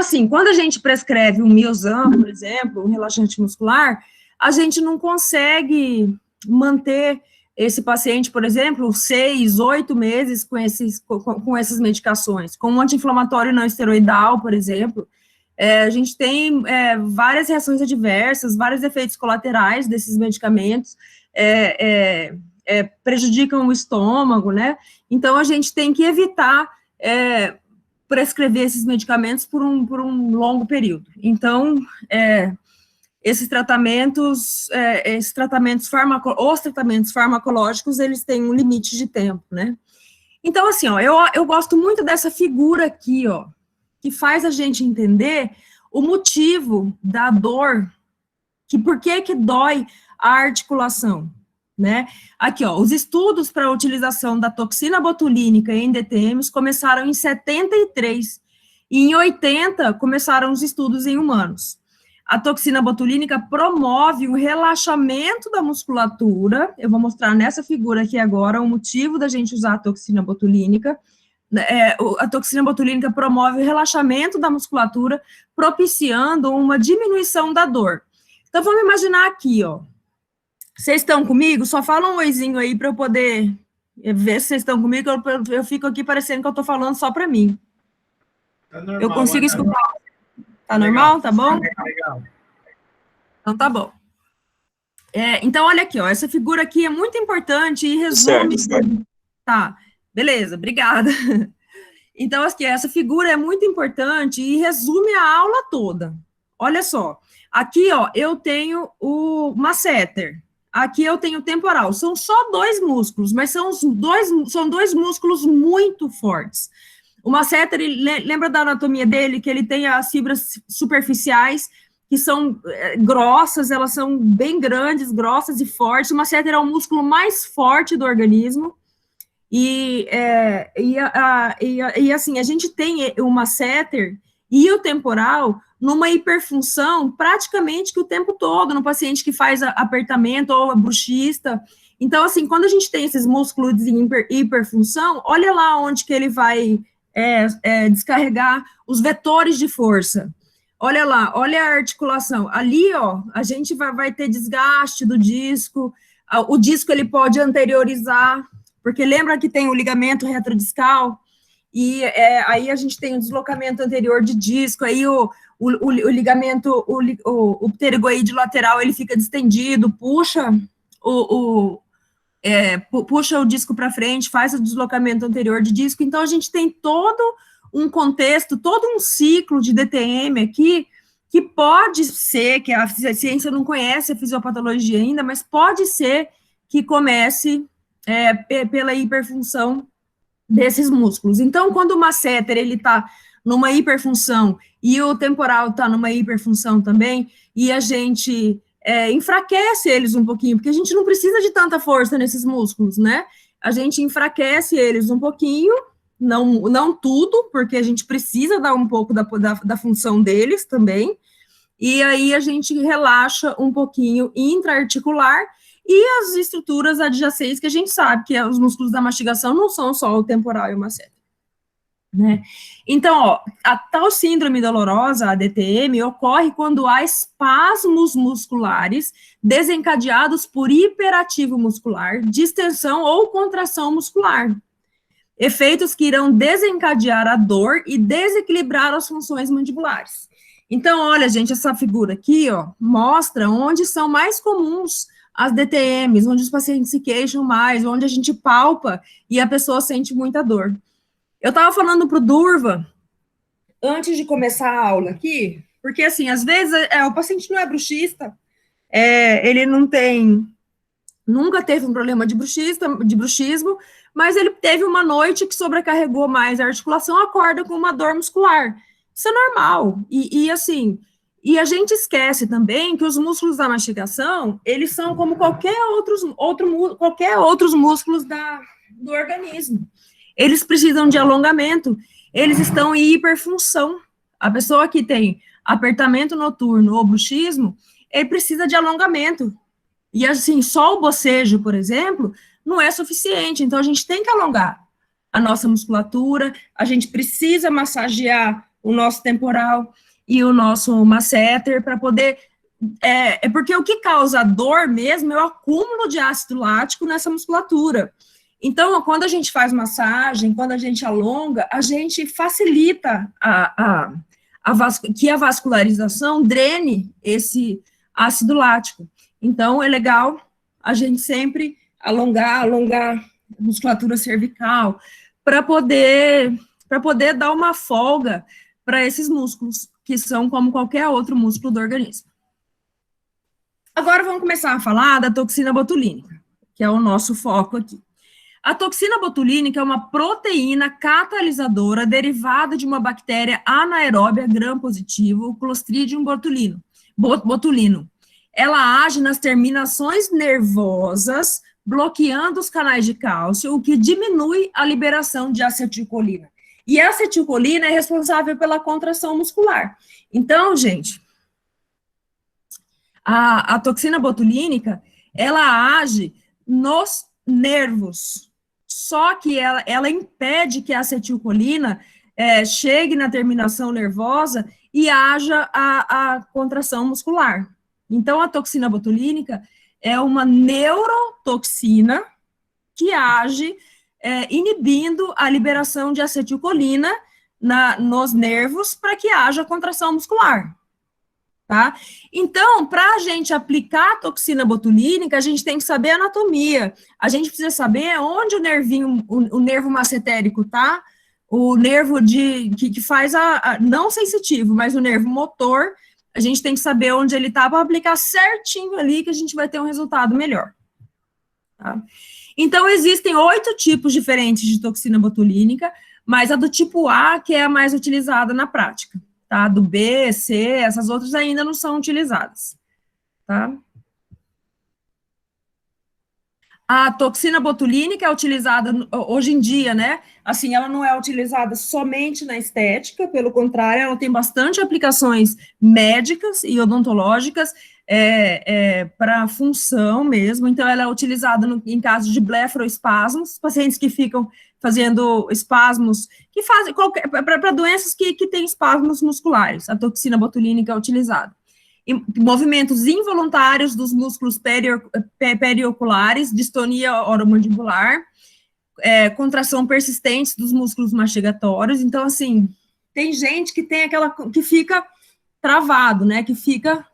assim, quando a gente prescreve um Miosan, por exemplo, um relaxante muscular, a gente não consegue manter esse paciente, por exemplo, 6, 8 meses com essas medicações. Com um anti-inflamatório não esteroidal, por exemplo, a gente tem várias reações adversas, vários efeitos colaterais desses medicamentos, prejudicam o estômago, né? Então, a gente tem que evitar prescrever esses medicamentos por um longo período. Então, os tratamentos farmacológicos, eles têm um limite de tempo, né? Então, assim, ó, eu gosto muito dessa figura aqui, ó, que faz a gente entender o motivo da dor, por que dói a articulação, né? Aqui, ó, os estudos para a utilização da toxina botulínica em DTMs começaram em 73, e em 80 começaram os estudos em humanos. A toxina botulínica promove o relaxamento da musculatura. Eu vou mostrar nessa figura aqui agora o motivo da gente usar a toxina botulínica. A toxina botulínica promove o relaxamento da musculatura, propiciando uma diminuição da dor. Então, vamos imaginar aqui, ó. Vocês estão comigo? Só fala um oizinho aí para eu poder ver se vocês estão comigo. Eu fico aqui parecendo que eu estou falando só para mim. Tá normal, eu consigo escutar. Tá normal? Legal. Tá bom? Legal. Então, tá bom. Então, olha aqui, ó, essa figura aqui é muito importante e resume... Certo. Tá, beleza, obrigada. Então, aqui, essa figura é muito importante e resume a aula toda. Olha só, aqui, ó, eu tenho o masseter, aqui eu tenho o temporal. São só 2 músculos, mas são dois músculos muito fortes. O masseter, lembra da anatomia dele, que ele tem as fibras superficiais, que são grossas, elas são bem grandes, grossas e fortes. O masseter é o músculo mais forte do organismo. E assim, a gente tem o masseter e o temporal numa hiperfunção praticamente que o tempo todo, no paciente que faz apertamento ou bruxista. Então, assim, quando a gente tem esses músculos em hiperfunção, olha lá onde que ele vai descarregar os vetores de força. Olha lá, olha a articulação. Ali, ó, a gente vai ter desgaste do disco, o disco ele pode anteriorizar, porque lembra que tem o ligamento retrodiscal, e aí a gente tem o deslocamento anterior de disco, aí o ligamento, o pterigoide lateral, ele fica distendido, puxa o disco para frente, faz o deslocamento anterior de disco. Então, a gente tem todo um contexto, todo um ciclo de DTM aqui, que pode ser, que a ciência não conhece a fisiopatologia ainda, mas pode ser que comece pela hiperfunção desses músculos. Então, quando o masseter, ele está numa hiperfunção, e o temporal está numa hiperfunção também, e a gente enfraquece eles um pouquinho, porque a gente não precisa de tanta força nesses músculos, né? A gente enfraquece eles um pouquinho, não tudo, porque a gente precisa dar um pouco da função deles também, e aí a gente relaxa um pouquinho intra-articular, e as estruturas adjacentes, que a gente sabe que os músculos da mastigação não são só o temporal e o masseter, né? Então, ó, a tal síndrome dolorosa, a DTM, ocorre quando há espasmos musculares desencadeados por hiperativo muscular, distensão ou contração muscular. Efeitos que irão desencadear a dor e desequilibrar as funções mandibulares. Então, olha, gente, essa figura aqui, ó, mostra onde são mais comuns as DTMs, onde os pacientes se queixam mais, onde a gente palpa e a pessoa sente muita dor. Eu estava falando para o Durva, antes de começar a aula aqui, porque, assim, às vezes, o paciente não é bruxista, ele nunca teve um problema de bruxismo, mas ele teve uma noite que sobrecarregou mais a articulação, acorda com uma dor muscular. Isso é normal. E a gente esquece também que os músculos da mastigação, eles são como qualquer outros músculos do organismo. Eles precisam de alongamento, eles estão em hiperfunção. A pessoa que tem apertamento noturno ou bruxismo, ele precisa de alongamento. E assim, só o bocejo, por exemplo, não é suficiente. Então, a gente tem que alongar a nossa musculatura, a gente precisa massagear o nosso temporal e o nosso masseter, para poder... porque o que causa dor mesmo é o acúmulo de ácido lático nessa musculatura. Então, quando a gente faz massagem, quando a gente alonga, a gente facilita que a vascularização drene esse ácido lático. Então, é legal a gente sempre alongar a musculatura cervical, para poder dar uma folga para esses músculos, que são como qualquer outro músculo do organismo. Agora vamos começar a falar da toxina botulínica, que é o nosso foco aqui. A toxina botulínica é uma proteína catalisadora derivada de uma bactéria anaeróbia gram-positivo, o Clostridium botulino. Ela age nas terminações nervosas, bloqueando os canais de cálcio, o que diminui a liberação de acetilcolina. E a acetilcolina é responsável pela contração muscular. Então, gente, a toxina botulínica, ela age nos nervos, só que ela impede que a acetilcolina chegue na terminação nervosa e haja a contração muscular. Então, a toxina botulínica é uma neurotoxina que age inibindo a liberação de acetilcolina nos nervos para que haja contração muscular. Tá? Então, para a gente aplicar a toxina botulínica, a gente tem que saber a anatomia, a gente precisa saber onde o nervo massetérico tá, o nervo que faz não sensitivo, mas o nervo motor, a gente tem que saber onde ele tá para aplicar certinho ali, que a gente vai ter um resultado melhor. Tá? Então, existem 8 tipos diferentes de toxina botulínica, mas a do tipo A que é a mais utilizada na prática. Tá? Do B, C, essas outras ainda não são utilizadas, tá? A toxina botulínica é utilizada hoje em dia, né? Assim, ela não é utilizada somente na estética, pelo contrário, ela tem bastante aplicações médicas e odontológicas para função mesmo. Então, ela é utilizada em casos de blefaroespasmos, pacientes que ficam fazendo espasmos, que fazem para doenças que têm espasmos musculares, a toxina botulínica é utilizada. E movimentos involuntários dos músculos perioculares, distonia oromandibular, contração persistente dos músculos mastigatórios. Então, assim, tem gente que tem que fica travado, né, que fica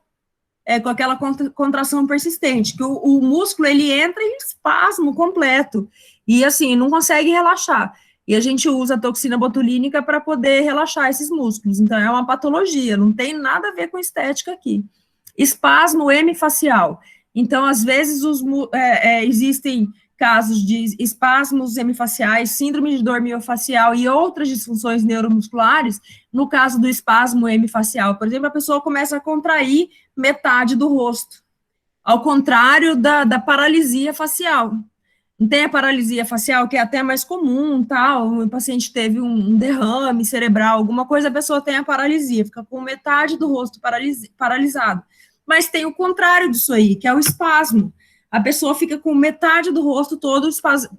com aquela contração persistente, que o músculo, ele entra em espasmo completo, e assim, não consegue relaxar. E a gente usa a toxina botulínica para poder relaxar esses músculos. Então, é uma patologia, não tem nada a ver com estética aqui. Espasmo hemifacial. Então, às vezes, existem casos de espasmos hemifaciais, síndrome de dor miofacial e outras disfunções neuromusculares. No caso do espasmo hemifacial, por exemplo, a pessoa começa a contrair metade do rosto, ao contrário da paralisia facial. Não tem a paralisia facial, que é até mais comum, tal, o paciente teve um derrame cerebral, alguma coisa, a pessoa tem a paralisia, fica com metade do rosto paralisado. Mas tem o contrário disso aí, que é o espasmo. A pessoa fica com metade do rosto todo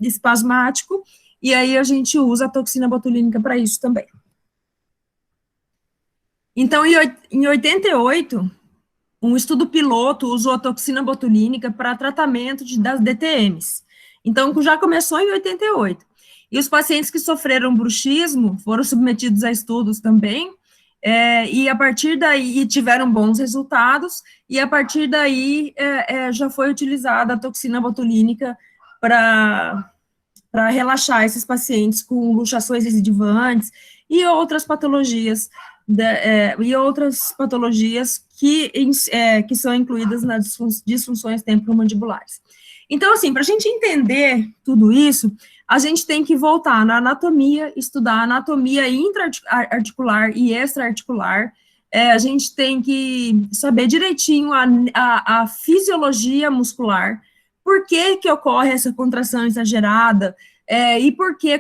espasmático, e aí a gente usa a toxina botulínica para isso também. Então, em 88, um estudo piloto usou a toxina botulínica para tratamento das DTMs. Então, já começou em 88. E os pacientes que sofreram bruxismo foram submetidos a estudos também, e a partir daí tiveram bons resultados, e a partir daí já foi utilizada a toxina botulínica para relaxar esses pacientes com luxações recidivantes e outras patologias, que são incluídas nas disfunções temporomandibulares. Então, assim, para a gente entender tudo isso, a gente tem que voltar na anatomia, estudar a anatomia intra-articular e extra-articular, a gente tem que saber direitinho a fisiologia muscular, por que ocorre essa contração exagerada, e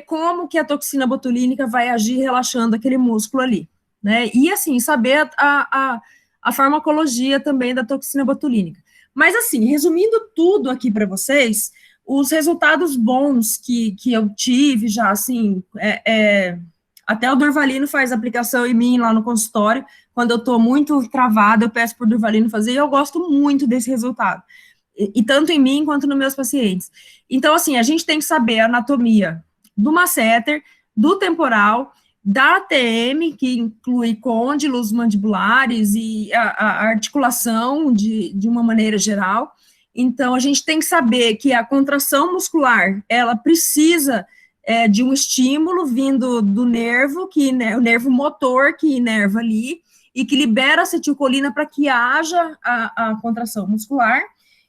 como que a toxina botulínica vai agir relaxando aquele músculo ali, né? E, assim, saber a farmacologia também da toxina botulínica. Mas, assim, resumindo tudo aqui para vocês, os resultados bons que eu tive já, assim, Até o Durvalino faz aplicação em mim lá no consultório. Quando eu estou muito travada, eu peço para o Durvalino fazer, e eu gosto muito desse resultado. E tanto em mim quanto nos meus pacientes. Então, assim, a gente tem que saber a anatomia do masseter, do temporal, da ATM, que inclui côndilos mandibulares e a articulação de uma maneira geral. Então, a gente tem que saber que a contração muscular, ela precisa de um estímulo vindo do nervo, o nervo motor que inerva ali, e que libera acetilcolina para que haja a contração muscular,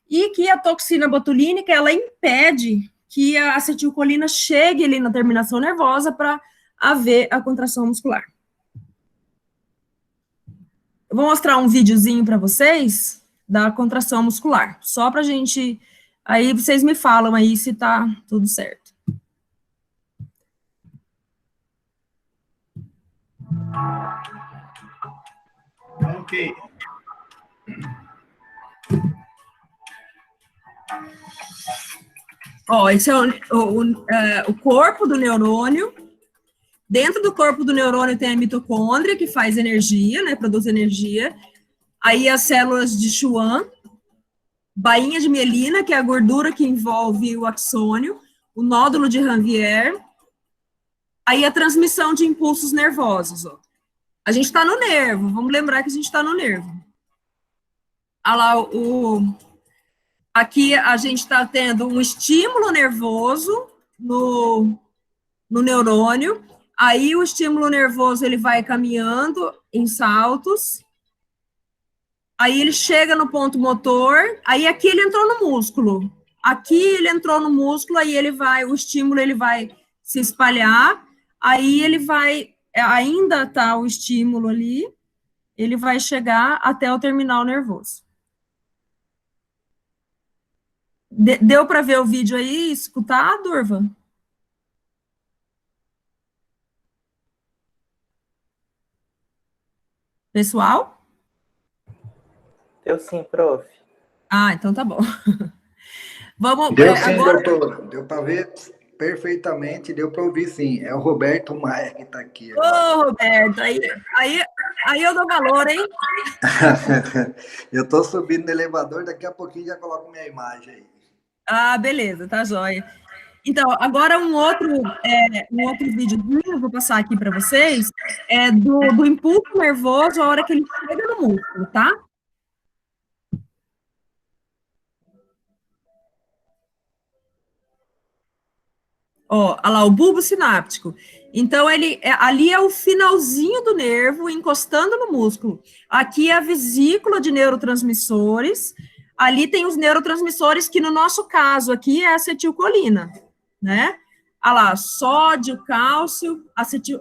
e que a toxina botulínica, ela impede que a acetilcolina chegue ali na terminação nervosa para haver a contração muscular. Eu vou mostrar um videozinho para vocês da contração muscular, só para a gente, aí vocês me falam aí se tá tudo certo. Ok. Ó, esse é o corpo do neurônio. Dentro do corpo do neurônio tem a mitocôndria, que faz energia, né, produz energia. Aí as células de Schwann, bainha de mielina, que é a gordura que envolve o axônio, o nódulo de Ranvier. Aí a transmissão de impulsos nervosos, ó. A gente está no nervo, vamos lembrar que a gente está no nervo. Olha lá, aqui a gente está tendo um estímulo nervoso no neurônio, aí o estímulo nervoso ele vai caminhando em saltos, aí ele chega no ponto motor, aí aqui ele entrou no músculo, aqui ele entrou no músculo, aí o estímulo ele vai se espalhar, aí ele vai, ainda está o estímulo ali, ele vai chegar até o terminal nervoso. Deu para ver o vídeo aí, escutar, Durva? Pessoal? Eu sim, prof. Ah, então tá bom. Vamos, Deu sim, agora... doutor. Deu para ver perfeitamente, deu para ouvir sim. É o Roberto Maia que está aqui agora. Ô, Roberto, aí eu dou valor, hein? Eu estou subindo no elevador, daqui a pouquinho já coloco minha imagem aí. Ah, beleza, tá joia. Então, agora um outro videozinho, eu vou passar aqui para vocês, do impulso nervoso a hora que ele chega no músculo, tá? Ó, olha lá, o bulbo sináptico. Então, ali é o finalzinho do nervo encostando no músculo. Aqui é a vesícula de neurotransmissores. Ali tem os neurotransmissores, que no nosso caso aqui é a acetilcolina, né? Olha lá, sódio, cálcio,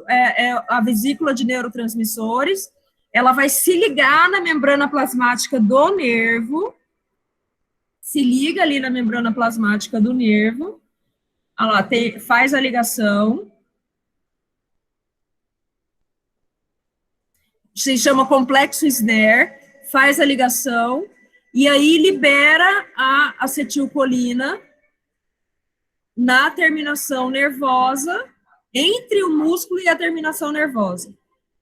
é a vesícula de neurotransmissores. Ela vai se ligar na membrana plasmática do nervo, se liga ali na membrana plasmática do nervo. Olha lá, faz a ligação. Se chama complexo Snare, faz a ligação, e aí libera a acetilcolina na terminação nervosa, entre o músculo e a terminação nervosa.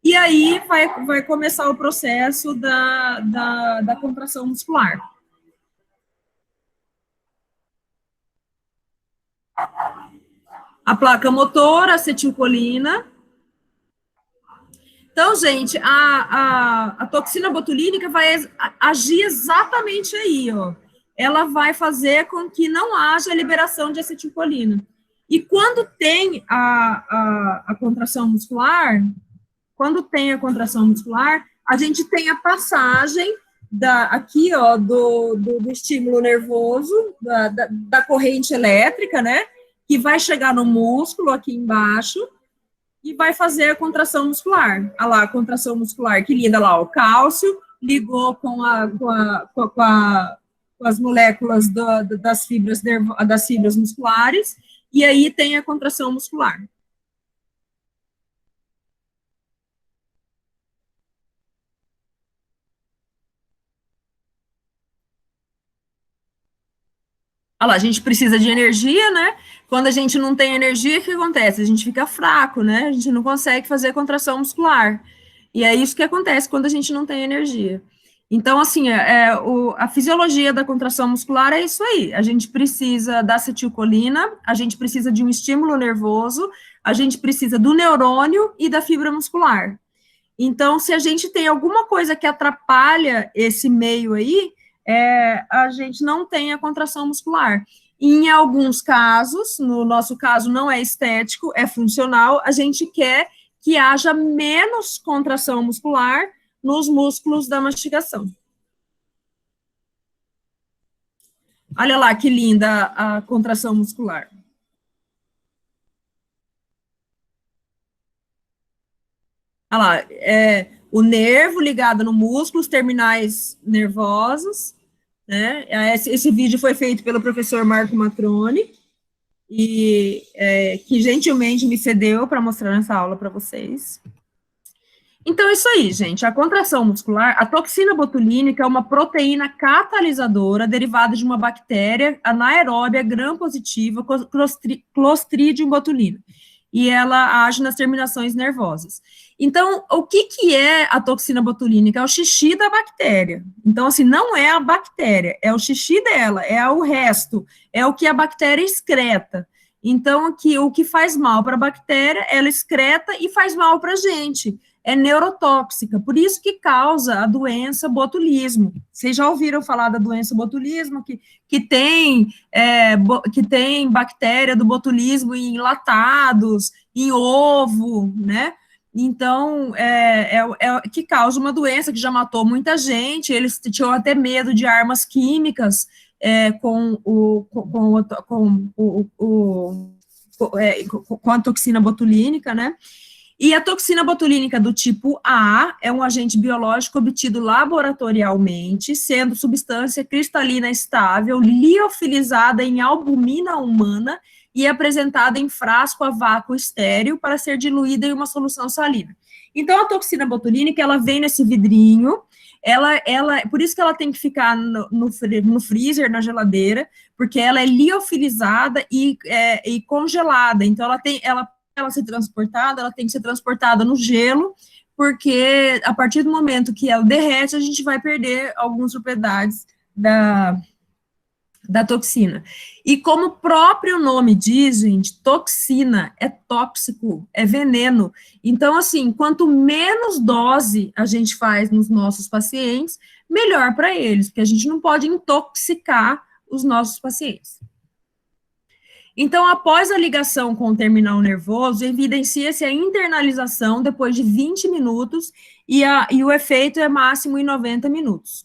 E aí vai começar o processo da contração muscular. A placa motora, acetilcolina. Então, gente, a toxina botulínica vai agir exatamente aí, ó. Ela vai fazer com que não haja liberação de acetilcolina. E quando tem a contração muscular, a gente tem a passagem aqui, ó, do estímulo nervoso, da corrente elétrica, né? Que vai chegar no músculo aqui embaixo, e vai fazer a contração muscular. Olha lá, a contração muscular, que linda lá, o cálcio ligou com as moléculas das fibras musculares, e aí tem a contração muscular. Olha lá, a gente precisa de energia, né? Quando a gente não tem energia, o que acontece? A gente fica fraco, né? A gente não consegue fazer contração muscular. E é isso que acontece quando a gente não tem energia. Então, assim, a fisiologia da contração muscular é isso aí. A gente precisa da acetilcolina, a gente precisa de um estímulo nervoso, a gente precisa do neurônio e da fibra muscular. Então, se a gente tem alguma coisa que atrapalha esse meio aí, a gente não tem a contração muscular. Em alguns casos, no nosso caso não é estético, é funcional, a gente quer que haja menos contração muscular nos músculos da mastigação. Olha lá que linda a contração muscular. Olha lá, o nervo ligado no músculo, os terminais nervosos, né? Esse vídeo foi feito pelo professor Marco Matrone, e que gentilmente me cedeu para mostrar nessa aula para vocês. Então, é isso aí, gente. A contração muscular, a toxina botulínica é uma proteína catalisadora derivada de uma bactéria anaeróbia gram-positiva, Clostridium botulinum, e ela age nas terminações nervosas. Então, o que é a toxina botulínica? É o xixi da bactéria. Então, assim, não é a bactéria, é o xixi dela, é o resto, é o que a bactéria excreta. Então, o que faz mal para a bactéria, ela excreta e faz mal para a gente. É neurotóxica, por isso que causa a doença botulismo. Vocês já ouviram falar da doença botulismo, que tem bactéria do botulismo em enlatados, em ovo, né? Então, que causa uma doença que já matou muita gente, eles tinham até medo de armas químicas com a toxina botulínica, né? E a toxina botulínica do tipo A é um agente biológico obtido laboratorialmente, sendo substância cristalina estável, liofilizada em albumina humana e apresentada em frasco a vácuo estéril para ser diluída em uma solução salina. Então, a toxina botulínica, ela vem nesse vidrinho, por isso que ela tem que ficar no freezer, na geladeira, porque ela é liofilizada e congelada, então ela ser transportada, ela tem que ser transportada no gelo, porque a partir do momento que ela derrete, a gente vai perder algumas propriedades da toxina. E como o próprio nome diz, gente, toxina é tóxico, é veneno. Então, assim, quanto menos dose a gente faz nos nossos pacientes, melhor para eles, porque a gente não pode intoxicar os nossos pacientes. Então, após a ligação com o terminal nervoso, evidencia-se a internalização depois de 20 minutos e o efeito é máximo em 90 minutos.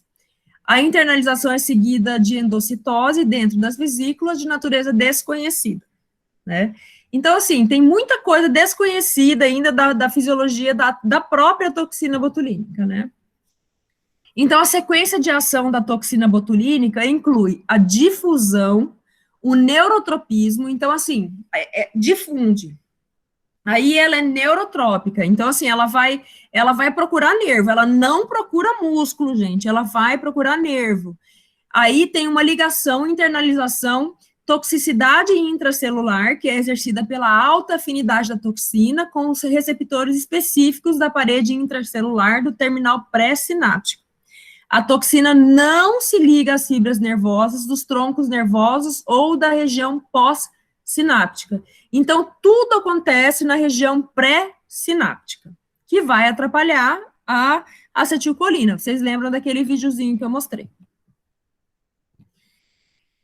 A internalização é seguida de endocitose dentro das vesículas de natureza desconhecida, né? Então, assim, tem muita coisa desconhecida ainda da fisiologia da própria toxina botulínica, né? Então, a sequência de ação da toxina botulínica inclui a difusão, o neurotropismo, então, assim, difunde. Aí ela é neurotrópica, então, assim, ela vai procurar nervo, ela não procura músculo, gente, ela vai procurar nervo. Aí tem uma ligação, internalização, toxicidade intracelular, que é exercida pela alta afinidade da toxina com os receptores específicos da parede intracelular do terminal pré-sináptico. A toxina não se liga às fibras nervosas dos troncos nervosos ou da região pós-sináptica. Então, tudo acontece na região pré-sináptica, que vai atrapalhar a acetilcolina. Vocês lembram daquele videozinho que eu mostrei?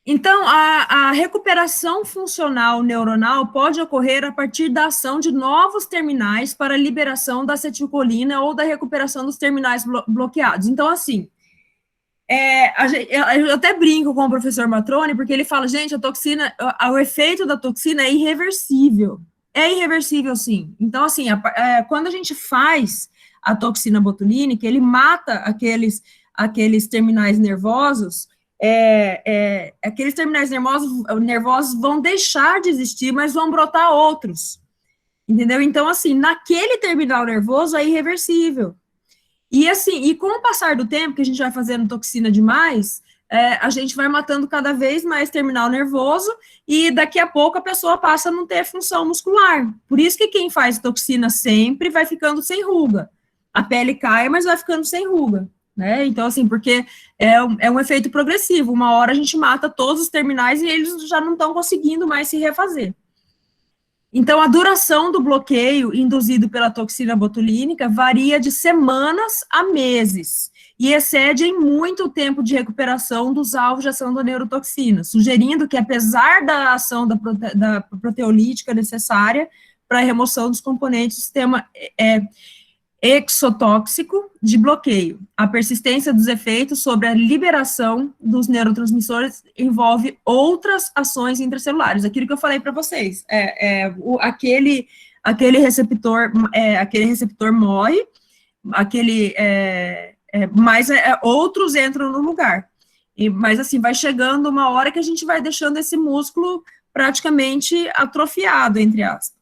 Então, a recuperação funcional neuronal pode ocorrer a partir da ação de novos terminais para a liberação da acetilcolina ou da recuperação dos terminais bloqueados. Então, assim, eu até brinco com o professor Matrone, porque ele fala, gente, a toxina, o efeito da toxina é irreversível. É irreversível, sim. Então, assim, quando a gente faz a toxina botulínica, ele mata aqueles terminais nervosos, aqueles terminais nervosos vão deixar de existir, mas vão brotar outros. Entendeu? Então, assim, naquele terminal nervoso é irreversível. E assim, e com o passar do tempo, que a gente vai fazendo toxina demais, a gente vai matando cada vez mais terminal nervoso e daqui a pouco a pessoa passa a não ter função muscular. Por isso que quem faz toxina sempre vai ficando sem ruga. A pele cai, mas vai ficando sem ruga, né? Então, assim, porque é um efeito progressivo. Uma hora a gente mata todos os terminais e eles já não estão conseguindo mais se refazer. Então, a duração do bloqueio induzido pela toxina botulínica varia de semanas a meses e excede em muito o tempo de recuperação dos alvos de ação da neurotoxina, sugerindo que, apesar da ação da proteolítica necessária para a remoção dos componentes do sistema exotóxico de bloqueio, a persistência dos efeitos sobre a liberação dos neurotransmissores envolve outras ações intracelulares. Aquilo que eu falei para vocês, aquele receptor morre, mas outros entram no lugar. Mas assim, vai chegando uma hora que a gente vai deixando esse músculo praticamente atrofiado, entre aspas.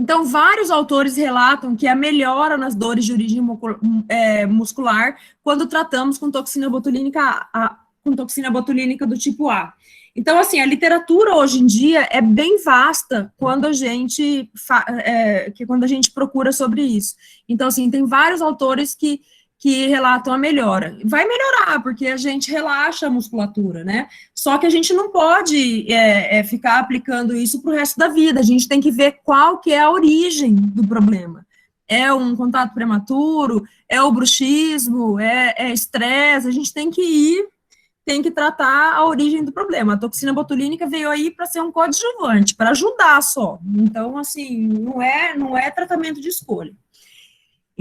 Então, vários autores relatam que há melhora nas dores de origem muscular quando tratamos com toxina botulínica do tipo A. Então, assim, a literatura hoje em dia é bem vasta quando a gente procura sobre isso. Então, assim, tem vários autores que relatam a melhora. Vai melhorar, porque a gente relaxa a musculatura, né? Só que a gente não pode ficar aplicando isso para o resto da vida. A gente tem que ver qual que é a origem do problema. É um contato prematuro? É o bruxismo? É estresse? A gente tem que tratar a origem do problema. A toxina botulínica veio aí para ser um coadjuvante, para ajudar só. Então, assim, não é tratamento de escolha.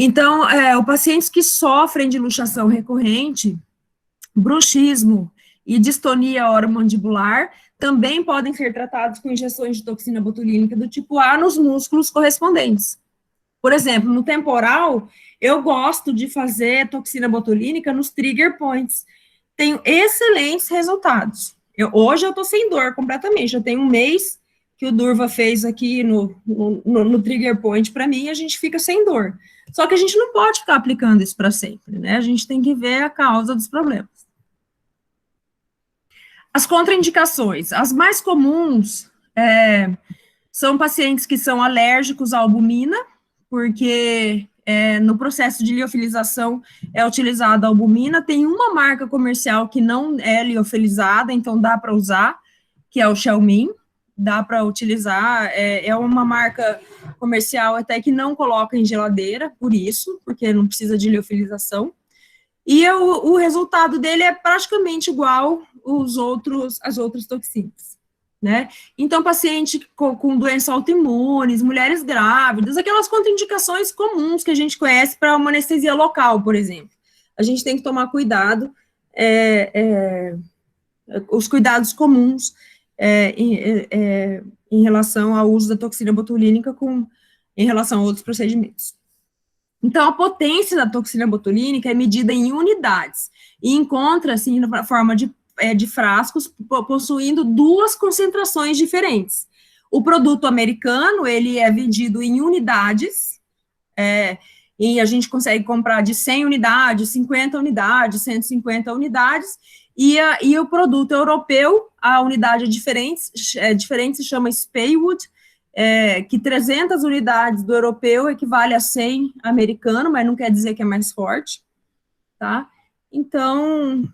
Então, os pacientes que sofrem de luxação recorrente, bruxismo e distonia oromandibular também podem ser tratados com injeções de toxina botulínica do tipo A nos músculos correspondentes. Por exemplo, no temporal, eu gosto de fazer toxina botulínica nos trigger points. Tenho excelentes resultados. Hoje eu estou sem dor completamente. Já tem um mês que o Durva fez aqui no trigger point para mim e a gente fica sem dor. Só que a gente não pode ficar aplicando isso para sempre, né? A gente tem que ver a causa dos problemas. As contraindicações. As mais comuns são pacientes que são alérgicos à albumina, porque no processo de liofilização é utilizada a albumina. Tem uma marca comercial que não é liofilizada, então dá para usar, que é o Xelmin. Dá para utilizar, é uma marca comercial até que não coloca em geladeira, porque não precisa de liofilização, e o resultado dele é praticamente igual às outras toxinas, né? Então, paciente com doença autoimunes, mulheres grávidas, aquelas contraindicações comuns que a gente conhece para uma anestesia local, por exemplo. A gente tem que tomar cuidado, os cuidados comuns, em relação ao uso da toxina botulínica em relação a outros procedimentos. Então, a potência da toxina botulínica é medida em unidades e encontra-se na forma de frascos possuindo duas concentrações diferentes. O produto americano, ele é vendido em unidades, e a gente consegue comprar de 100 unidades, 50 unidades, 150 unidades, e o produto europeu, a unidade é diferente, se chama Spaywood, que 300 unidades do europeu equivale a 100 americano, mas não quer dizer que é mais forte, tá? Então,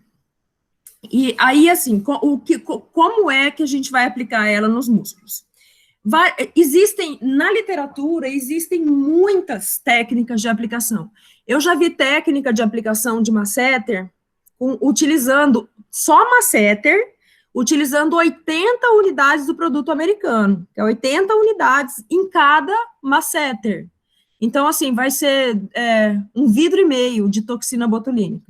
e aí, assim, como é que a gente vai aplicar ela nos músculos? Na literatura, existem muitas técnicas de aplicação. Eu já vi técnica de aplicação de masseter utilizando só masseter, utilizando 80 unidades do produto americano, que é 80 unidades em cada masseter. Então, assim, vai ser 1,5 vidro de toxina botulínica.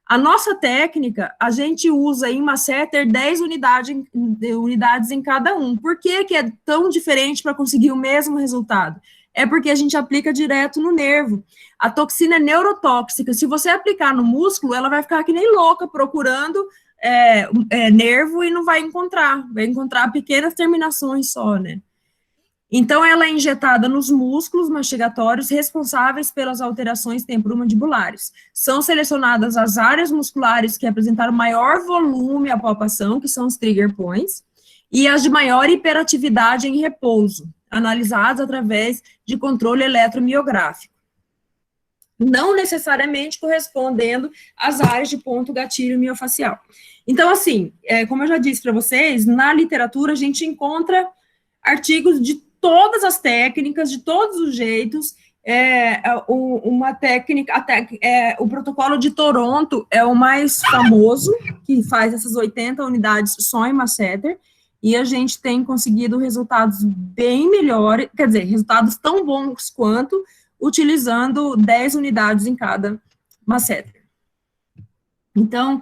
A nossa técnica, a gente usa em masseter 10 unidades em cada um. Por que é tão diferente para conseguir o mesmo resultado? É porque a gente aplica direto no nervo. A toxina é neurotóxica. Se você aplicar no músculo, ela vai ficar que nem louca procurando nervo e não vai encontrar pequenas terminações só, né? Então, ela é injetada nos músculos mastigatórios responsáveis pelas alterações temporomandibulares. São selecionadas as áreas musculares que apresentaram maior volume à palpação, que são os trigger points, e as de maior hiperatividade em repouso, analisadas através de controle eletromiográfico, não necessariamente correspondendo às áreas de ponto gatilho miofacial. Então, assim, como eu já disse para vocês, na literatura a gente encontra artigos de todas as técnicas, de todos os jeitos. Uma técnica, o protocolo de Toronto é o mais famoso, que faz essas 80 unidades só em masseter, e a gente tem conseguido resultados bem melhores, quer dizer, resultados tão bons quanto, utilizando 10 unidades em cada masseter. Então,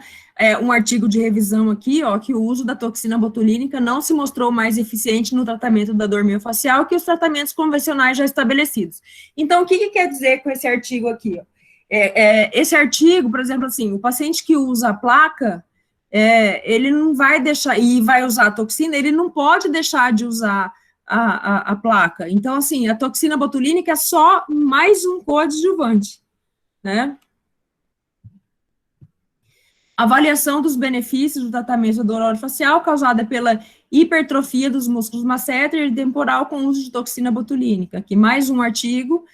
um artigo de revisão aqui, ó, que o uso da toxina botulínica não se mostrou mais eficiente no tratamento da dor miofacial que os tratamentos convencionais já estabelecidos. Então, o que quer dizer com esse artigo aqui? Ó? Esse artigo, por exemplo, assim, o paciente que usa a placa, ele não vai deixar, e vai usar a toxina, ele não pode deixar de usar a placa. Então, assim, a toxina botulínica é só mais um coadjuvante, né? Avaliação dos benefícios do tratamento da dor orofacial causada pela hipertrofia dos músculos masseter e temporal com uso de toxina botulínica. Aqui mais um artigo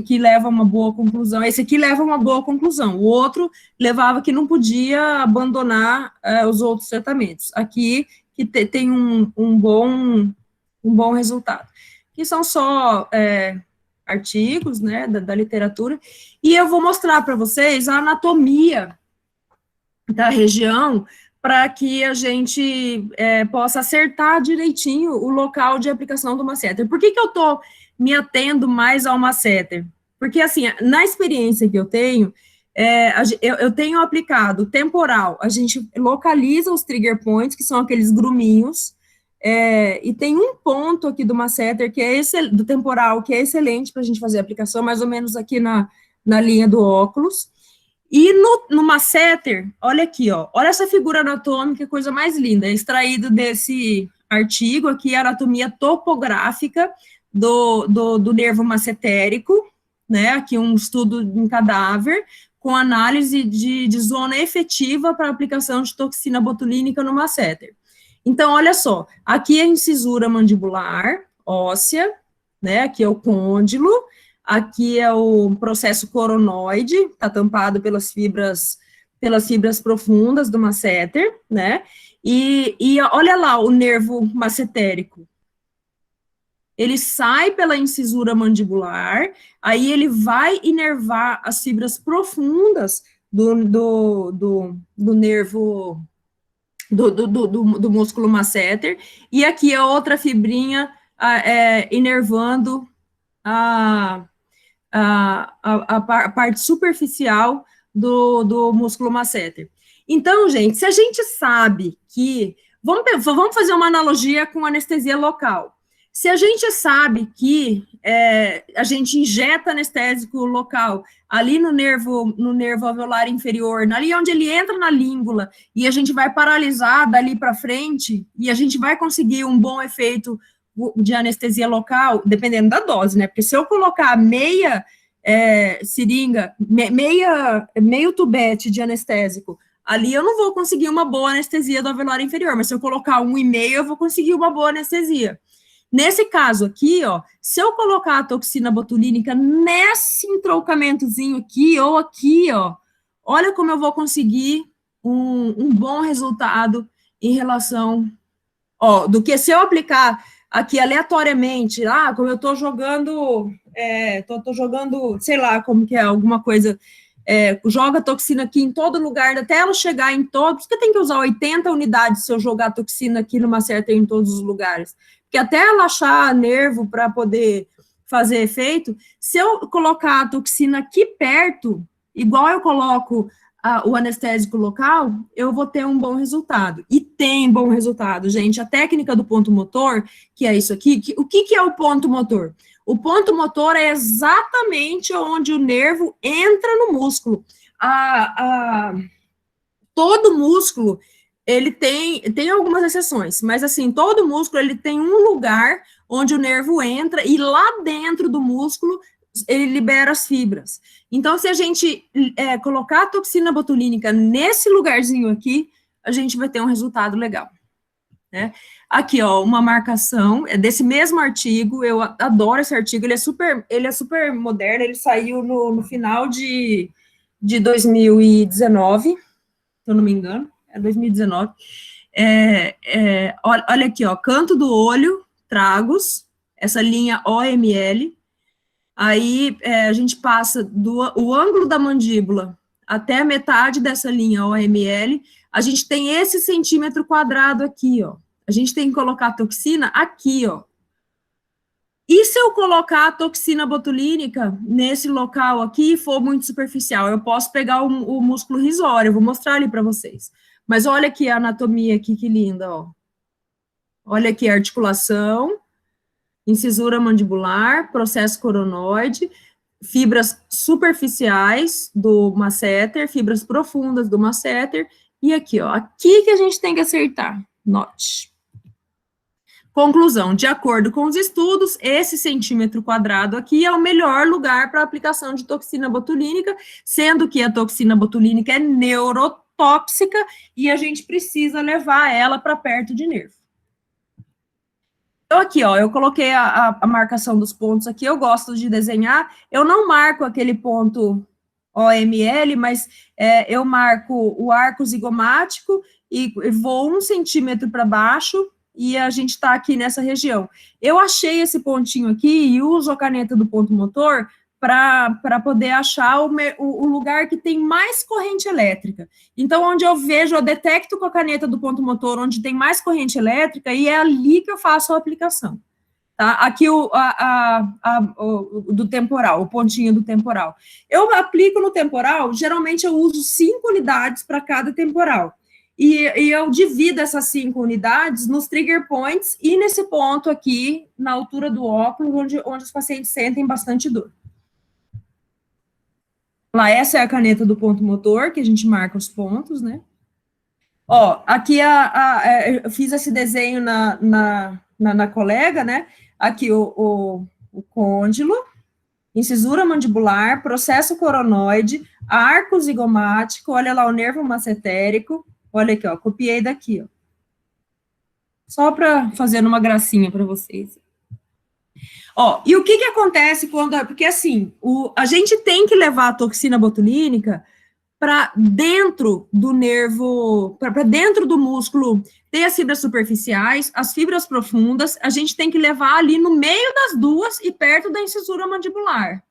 que leva a uma boa conclusão. Esse aqui leva a uma boa conclusão. O outro levava que não podia abandonar os outros tratamentos. Aqui que tem um bom resultado. Que são só artigos, né, da literatura. E eu vou mostrar para vocês a anatomia da região, para que a gente possa acertar direitinho o local de aplicação do masseter. Por que eu estou me atendo mais ao masseter? Porque, assim, na experiência que eu tenho, eu tenho aplicado temporal, a gente localiza os trigger points, que são aqueles gruminhos, e tem um ponto aqui do masseter, que é do temporal, que é excelente para a gente fazer a aplicação, mais ou menos aqui na linha do óculos. E no masseter, olha aqui, ó, olha essa figura anatômica, coisa mais linda, é extraído desse artigo aqui, a anatomia topográfica do nervo massetérico, né, aqui um estudo em cadáver, com análise de zona efetiva para aplicação de toxina botulínica no masseter. Então, olha só, aqui é a incisura mandibular, óssea, né, aqui é o côndilo, aqui é o processo coronoide, está tampado pelas fibras profundas do masseter, né, e olha lá o nervo massetérico. Ele sai pela incisura mandibular, aí ele vai inervar as fibras profundas do nervo, do músculo masseter, e aqui é outra fibrinha inervando a parte superficial do músculo masseter. Então, gente, se a gente sabe que... Vamos fazer uma analogia com anestesia local. Se a gente sabe que a gente injeta anestésico local ali no nervo alveolar inferior, ali onde ele entra na língula, e a gente vai paralisar dali para frente, e a gente vai conseguir um bom efeito de anestesia local, dependendo da dose, né? Porque se eu colocar meia seringa, meio tubete de anestésico, ali eu não vou conseguir uma boa anestesia do alveolar inferior, mas se eu colocar 1,5, eu vou conseguir uma boa anestesia. Nesse caso aqui, ó, se eu colocar a toxina botulínica nesse entroncamentozinho aqui, ou aqui, ó, olha como eu vou conseguir um bom resultado em relação, ó, do que se eu aplicar aqui aleatoriamente, como eu tô jogando, sei lá, como que é, alguma coisa, joga toxina aqui em todo lugar, até ela chegar em todos, porque tem que usar 80 unidades se eu jogar toxina aqui no masseter em todos os lugares, porque até ela achar nervo para poder fazer efeito, se eu colocar a toxina aqui perto, igual eu coloco o anestésico local, eu vou ter um bom resultado. E tem bom resultado, gente. A técnica do ponto motor, que é isso aqui, o que é o ponto motor? O ponto motor é exatamente onde o nervo entra no músculo. Todo músculo, ele tem algumas exceções, mas assim, todo músculo, ele tem um lugar onde o nervo entra e lá dentro do músculo ele libera as fibras. Então, se a gente colocar a toxina botulínica nesse lugarzinho aqui, a gente vai ter um resultado legal, né? Aqui, ó, uma marcação, é desse mesmo artigo, eu adoro esse artigo, ele é super moderno, ele saiu no final de 2019, se eu não me engano, é 2019. Olha aqui, ó, canto do olho, tragos, essa linha OML, aí a gente passa o ângulo da mandíbula até a metade dessa linha OML, a gente tem esse centímetro quadrado aqui, ó. A gente tem que colocar a toxina aqui, ó. E se eu colocar a toxina botulínica nesse local aqui e for muito superficial? Eu posso pegar o músculo risório, eu vou mostrar ali para vocês. Mas olha aqui a anatomia aqui, que linda, ó. Olha aqui a articulação, incisura mandibular, processo coronoide, fibras superficiais do masseter, fibras profundas do masseter, e aqui, ó, aqui que a gente tem que acertar, note. Conclusão, de acordo com os estudos, esse centímetro quadrado aqui é o melhor lugar para aplicação de toxina botulínica, sendo que a toxina botulínica é neurotóxica e a gente precisa levar ela para perto de nervo. Então, aqui, ó, eu coloquei a marcação dos pontos aqui, eu gosto de desenhar, eu não marco aquele ponto OML, mas eu marco o arco zigomático e vou 1 centímetro para baixo, e a gente está aqui nessa região. Eu achei esse pontinho aqui e uso a caneta do ponto motor para poder achar o lugar que tem mais corrente elétrica. Então, onde eu vejo, eu detecto com a caneta do ponto motor onde tem mais corrente elétrica e é ali que eu faço a aplicação. Tá? Aqui o do temporal, o pontinho do temporal. Eu aplico no temporal, geralmente eu uso 5 unidades para cada temporal. E eu divido essas 5 unidades nos trigger points e nesse ponto aqui, na altura do óculos, onde os pacientes sentem bastante dor. Lá, essa é a caneta do ponto motor, que a gente marca os pontos, né? Ó, aqui eu fiz esse desenho na colega, né? Aqui o côndilo, incisura mandibular, processo coronoide, arco zigomático, olha lá o nervo massetérico, olha aqui, ó, copiei daqui, ó. Só para fazer uma gracinha para vocês. Ó, e o que acontece quando... Porque, assim, a gente tem que levar a toxina botulínica para dentro do nervo, para dentro do músculo, tem as fibras superficiais, as fibras profundas, a gente tem que levar ali no meio das duas e perto da incisura mandibular.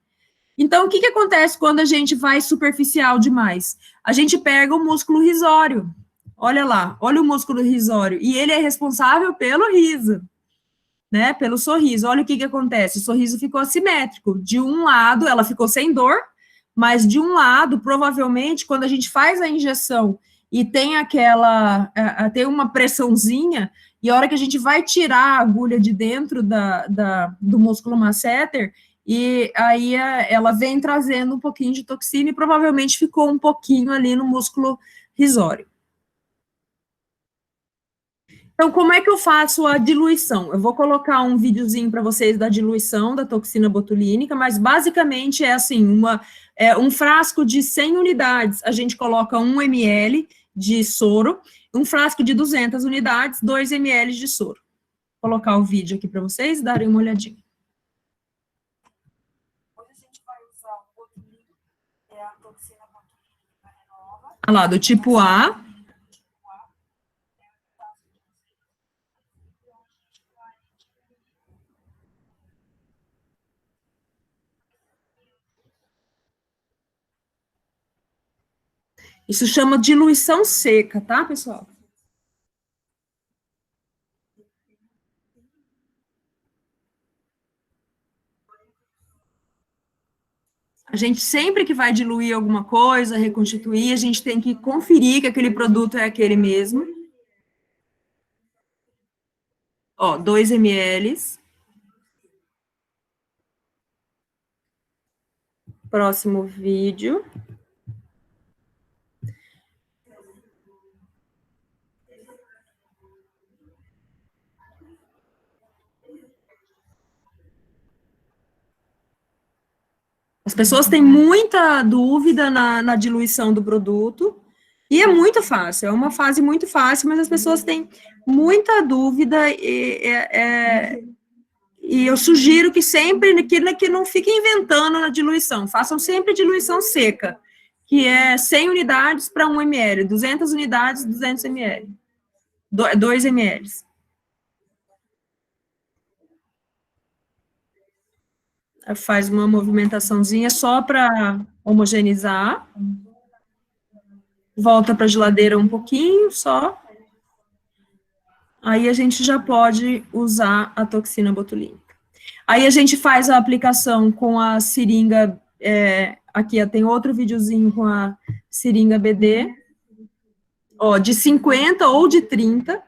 Então, o que acontece quando a gente vai superficial demais? A gente pega o músculo risório. Olha lá, olha o músculo risório. E ele é responsável pelo riso, né? Pelo sorriso. Olha o que acontece. O sorriso ficou assimétrico. De um lado, ela ficou sem dor, mas de um lado, provavelmente, quando a gente faz a injeção e tem tem uma pressãozinha, e a hora que a gente vai tirar a agulha de dentro do músculo masseter, e aí ela vem trazendo um pouquinho de toxina e provavelmente ficou um pouquinho ali no músculo risório. Então, como é que eu faço a diluição? Eu vou colocar um videozinho para vocês da diluição da toxina botulínica, mas basicamente é assim, um frasco de 100 unidades, a gente coloca 1 ml de soro, um frasco de 200 unidades, 2 ml de soro. Vou colocar o vídeo aqui para vocês darem uma olhadinha. Hoje a gente vai usar o botulínico, a toxina botulínica renova. Olha lá, do tipo A. Isso chama diluição seca, tá, pessoal? A gente sempre que vai diluir alguma coisa, reconstituir, a gente tem que conferir que aquele produto é aquele mesmo. Ó, 2 ml. Próximo vídeo. As pessoas têm muita dúvida na diluição do produto, e é muito fácil, é uma fase muito fácil, mas as pessoas têm muita dúvida, e eu sugiro que sempre, que não fiquem inventando na diluição, façam sempre diluição seca, que é 100 unidades para 1 ml, 200 unidades, 200 ml, 2 ml. Faz uma movimentaçãozinha só para homogeneizar, volta para a geladeira um pouquinho só, aí a gente já pode usar a toxina botulínica. Aí a gente faz a aplicação com a seringa, aqui tem outro videozinho com a seringa BD, ó, de 50 ou de 30,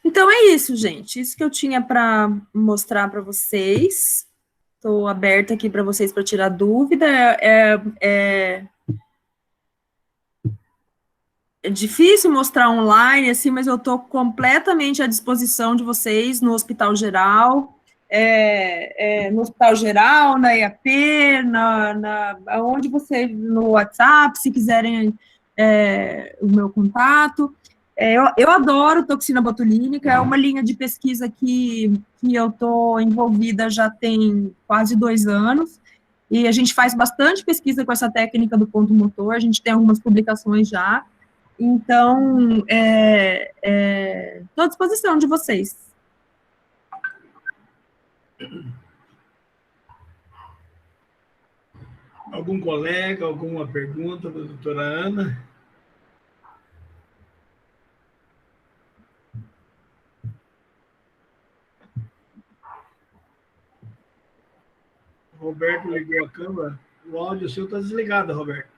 Então, é isso, gente. Isso que eu tinha para mostrar para vocês. Estou aberta aqui para vocês para tirar dúvida. É difícil mostrar online, assim, mas eu estou completamente à disposição de vocês no Hospital Geral, na EAP, onde vocês, no WhatsApp, se quiserem o meu contato. Eu adoro toxina botulínica, é uma linha de pesquisa que eu estou envolvida já tem quase 2 anos, e a gente faz bastante pesquisa com essa técnica do ponto motor, a gente tem algumas publicações já, então, estou à disposição de vocês. Algum colega, alguma pergunta da doutora Ana? Roberto ligou a câmera. O áudio seu está desligado, Roberto.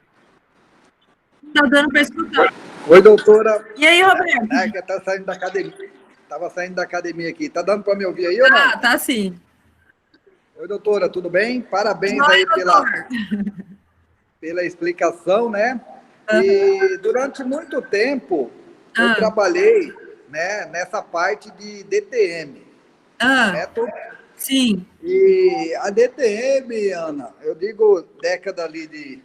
Está dando para escutar. Oi, doutora. E aí, Roberto? Que tá saindo da academia. Estava saindo da academia aqui. Tá dando para me ouvir aí ou não? Tá sim. Oi, doutora, tudo bem? Parabéns Oi, aí pela explicação, né? E durante muito tempo eu trabalhei, né, nessa parte de DTM. Correto? Sim. E a DTM, Ana, eu digo década ali de